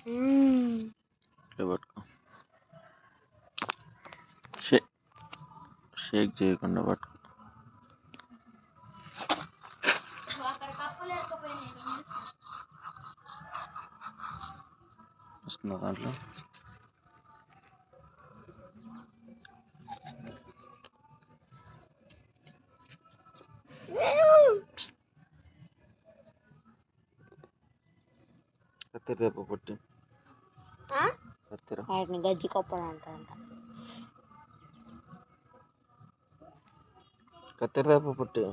ఇట్లా పట్టుకో, షేక్ చేయకుండా పట్టుకో. వస్తుందా దాంట్లో? కత్తెర రేపు పొట్టి, కత్తెర వాటిని గజ్జి కొప్పలు అంటారంట. కత్తెర రేపు పొట్టి.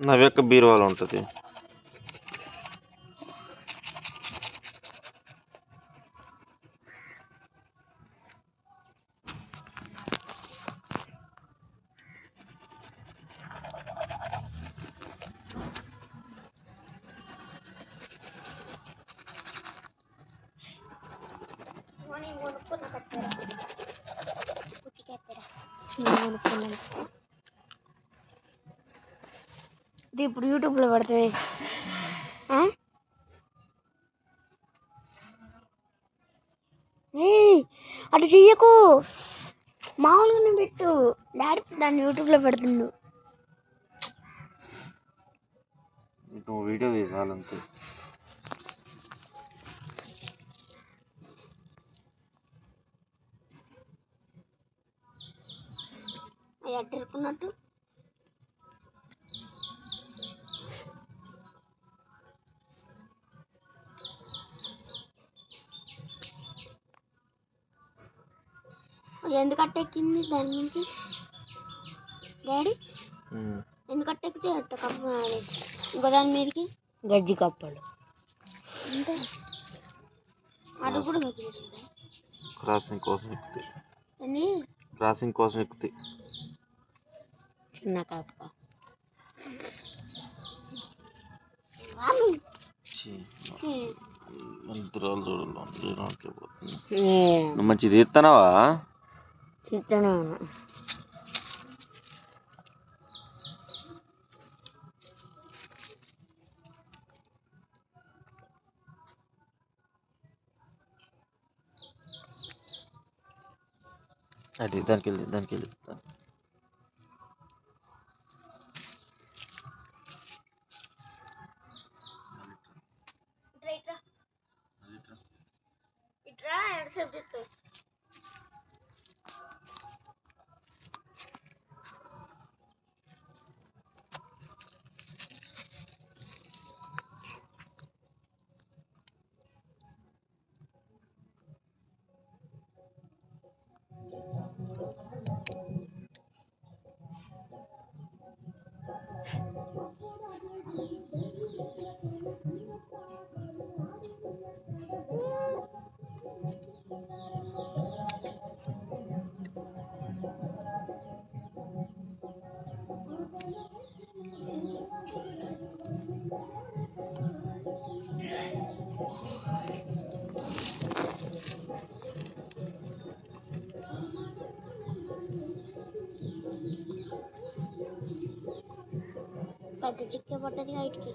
నవ్యక్క బీరువాలో ఉంటుంది. ఇది ఇప్పుడు యూట్యూబ్లో పెడతాయి. అటు చెయ్యకు, మామూలుగానే పెట్టు. డాడీ దాన్ని యూట్యూబ్లో పెడుతుండు. నువ్వు వీడియో తీసాలంతే. అది అట్ట ఇరుకున్నట్టు ఎందుకు అట్టెక్కింది దాని నుంచి డాడీ? ఎందుకు అట్టెక్కితే అట్ట కప్పు ఇంకో దాని మీదకి గజ్జి కప్పలు అంటే అటు కూడా గజ్జి వస్తుంది. క్రాసింగ్ కోసం ఎక్కుతాయి. అని క్రాసింగ్ కోసం ఎక్కుతాయి. చిన్న కప్ప మంత్రాలు చూడాలి. మంచిది తీస్తున్నావా? తీస్తాను. అది దానికి వెళ్ళి ఇట్రా ఎంతసేపు తీస్తావు? పెద్ద చిక్కే పడ్డది హైట్కి.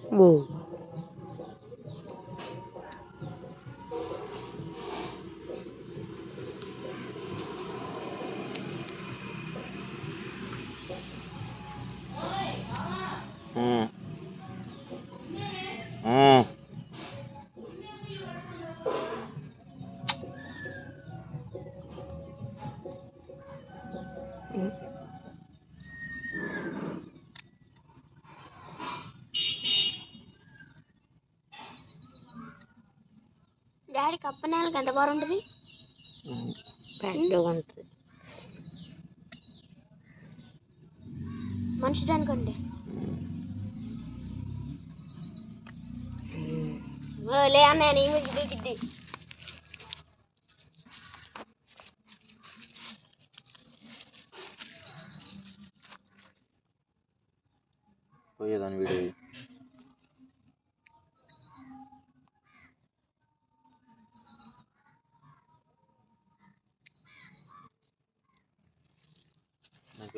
డాడీ కప్ప నేలకి ఎంత బాగా ఉంటుంది? పెద్దగా ఉంటుంది. మనిషి దానికండి లే అన్న నీ మీద దూకిద్ది. పోయేదాని వీడియో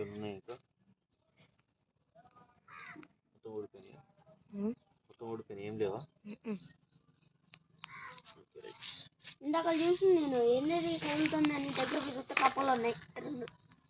ఇంకేమైనా ఉన్నాయి ఇంకా మొత్తం ఓడిపోయినాయా మొత్తం ఓడిపోయినాయి ఏం లేవా ఓకే రైట్ ఇందాక చూసి నేను వెళ్ళేది కలుగుతుందని దగ్గర చూస్తే కప్పలు ఉన్నాయి 2